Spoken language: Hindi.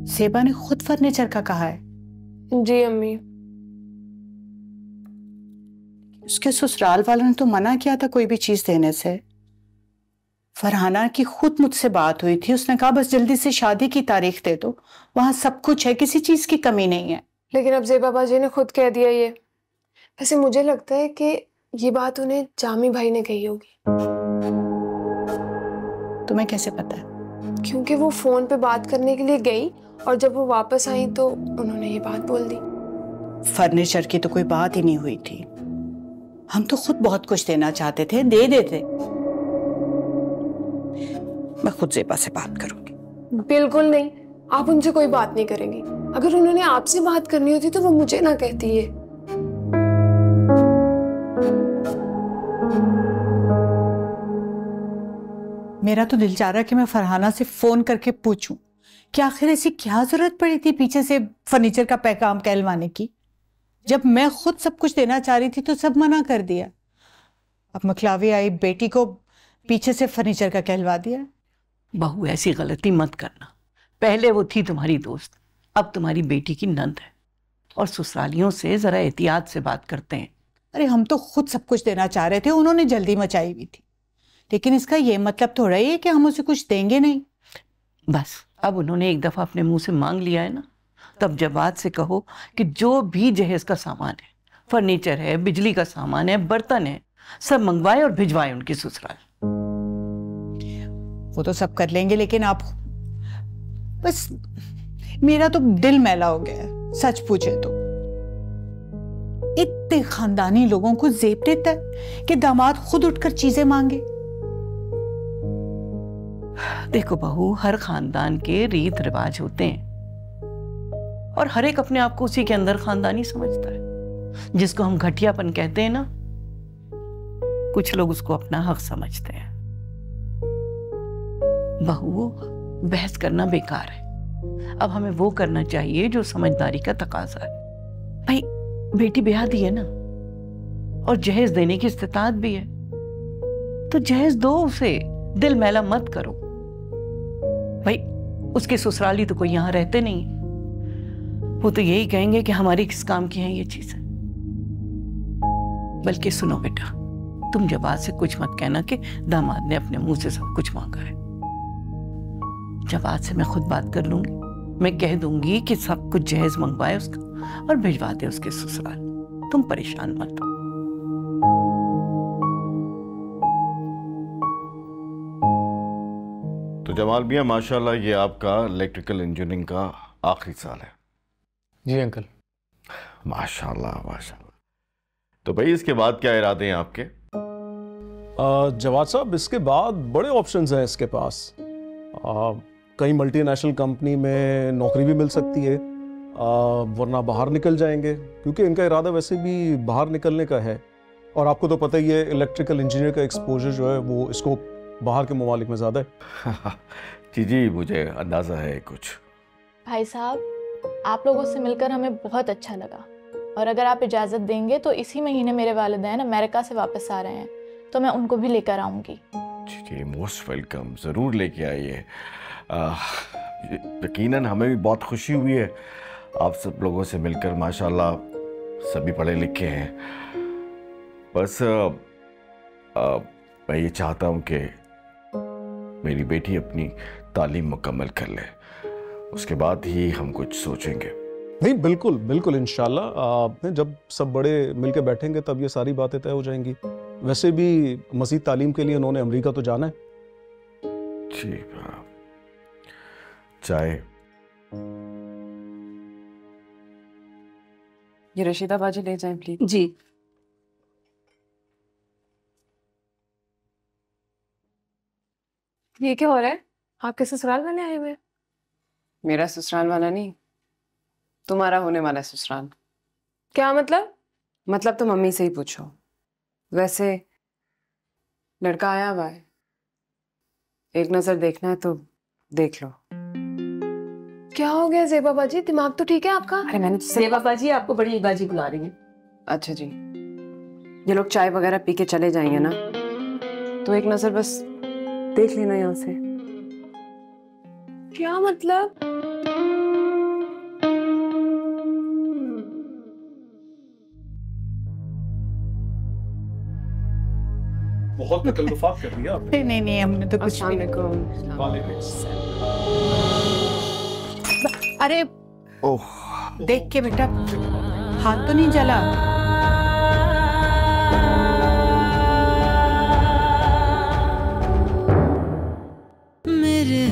सेबा ने खुद फर्नीचर का कहा है। जी अम्मी। उसके ससुराल वालों ने तो मना किया था कोई भी चीज देने से। फरहाना की खुद मुझसे बात हुई थी, उसने कहा बस जल्दी से शादी की तारीख दे दो, वहां सब कुछ है, किसी चीज की कमी नहीं है। लेकिन अब ज़ेबा बाजी ने खुद कह दिया ये। वैसे मुझे लगता है कि ये बात उन्हें जामी भाई ने कही होगी। तुम्हें कैसे पता है? क्योंकि वो फोन पे बात करने के लिए गई और जब वो वापस आई तो उन्होंने ये बात बोल दी। फर्नीचर की तो कोई बात ही नहीं हुई थी। हम तो खुद बहुत कुछ देना चाहते थे, दे देते। मैं खुद ज़ेबा से बात करूंगी। बिल्कुल नहीं, आप उनसे कोई बात नहीं करेंगी। अगर उन्होंने आपसे बात करनी होती तो वो मुझे ना कहती है। मेरा तो दिल चाह रहा है कि मैं फरहाना से फोन करके पूछूं कि आखिर ऐसी क्या जरूरत पड़ी थी पीछे से फर्नीचर का पैगाम कहलवाने की। जब मैं खुद सब कुछ देना चाह रही थी तो सब मना कर दिया। अब मखलावी आई बेटी को पीछे से फर्नीचर का कहलवा दिया। बहू ऐसी गलती मत करना। पहले वो थी तुम्हारी दोस्त, अब तुम्हारी बेटी की नंद है। और ससुरालियों से जरा एहतियात से बात करते हैं। अरे हम तो खुद सब कुछ देना चाह रहे थे, उन्होंने जल्दी मचाई हुई थी। लेकिन इसका ये मतलब थोड़ा ही है कि हम उसे कुछ देंगे नहीं। बस अब उन्होंने एक दफा अपने मुंह से मांग लिया है ना, तब जवाब से कहो कि जो भी जहेज का सामान है, फर्नीचर है, बिजली का सामान है, बर्तन है, सब मंगवाए और भिजवाए उनके ससुराल। वो तो सब कर लेंगे, लेकिन आप बस, मेरा तो दिल मैला हो गया है सच पूछे तो। इतने खानदानी लोगों को जेब देता है कि दामाद खुद उठकर चीजें मांगे। देखो बहू, हर खानदान के रीत रिवाज होते हैं और हर एक अपने आप को उसी के अंदर खानदानी समझता है। जिसको हम घटियापन कहते हैं ना, कुछ लोग उसको अपना हक समझते हैं। बहू, बहस करना बेकार है। अब हमें वो करना चाहिए जो समझदारी का तकाजा है। भाई बेटी ब्याह दी है ना, और जहेज देने की इस्तिताअत भी है, तो जहेज दो उसे, दिल मैला मत करो। भाई उसके ससुराली तो कोई यहां रहते नहीं, वो तो यही कहेंगे कि हमारी किस काम की है ये चीजें। बल्कि सुनो बेटा, तुम जवाब से कुछ मत कहना कि दामाद ने अपने मुंह से सब कुछ मांगा है। जवाब से मैं खुद बात कर लूंगी। मैं कह दूंगी कि सब कुछ जहेज मंगवाए उसका और भिजवा दे उसके ससुराल। तुम परेशान मत हो। तो जमाल मियां, माशाल्लाह ये आपका इलेक्ट्रिकल इंजीनियरिंग का आखिरी साल है। जी अंकल। माशाल्लाह माशाल्लाह। तो भाई इसके बाद क्या इरादे हैं आपके? जवाद साहब, इसके बाद बड़े ऑप्शंस हैं इसके पास। कई मल्टीनेशनल कंपनी में नौकरी भी मिल सकती है, वरना बाहर निकल जाएंगे, क्योंकि इनका इरादा वैसे भी बाहर निकलने का है। और आपको तो पता ही है, इलेक्ट्रिकल इंजीनियर का एक्सपोजर जो है वो इसको बाहर के ममालिक में ज़्यादा है। जी जी, मुझे अंदाज़ा है कुछ। भाई साहब, आप लोगों से मिलकर हमें बहुत अच्छा लगा, और अगर आप इजाज़त देंगे तो इसी महीने मेरे वालिदैन अमेरिका से वापस आ रहे हैं, तो मैं उनको भी लेकर आऊँगी। जी जी, मोस्ट वेलकम, ज़रूर लेके आइए। यकीनन हमें भी बहुत खुशी हुई है आप सब लोगों से मिलकर। माशाल्लाह सभी पढ़े लिखे हैं। बस मैं ये चाहता हूँ कि मेरी बेटी अपनी तालीम मुकम्मल कर ले, उसके बाद ही हम कुछ सोचेंगे। नहीं, बिल्कुल बिल्कुल, इंशाल्लाह जब सब बड़े मिलकर बैठेंगे तब ये सारी बातें तय हो जाएंगी। वैसे भी मज़ीद तालीम के लिए उन्होंने अमेरिका तो जाना है। जी, चाय। ये रशीदा बाजी ले जाएं प्लीज। जी। ये क्या हो रहा है? आपके ससुराल वाले आए हुए हैं? मेरा ससुराल वाला नहीं, तुम्हारा होने वाला ससुराल। क्या मतलब? मतलब तो मम्मी से ही पूछो। वैसे लड़का आया हुआ है, एक नजर देखना है तो देख लो। क्या हो गया ज़ेबा बाजी, दिमाग तो ठीक है आपका? अरे मैंने सेवा बाजी आपको बड़ी बाजी बुला रही है। अच्छा जी, ये लोग चाय वगैरह पी के चले जाएंगे ना, तो एक नजर बस देख लेना यहाँ से। क्या मतलब? बहुत तकल्लुफ़ात कर दिया आपने। नहीं नहीं नहीं, हमने तो कुछ अस्सलाम भी वालेकुम। अरे ओह, देख के बेटा, हाथ तो नहीं जला? मेरे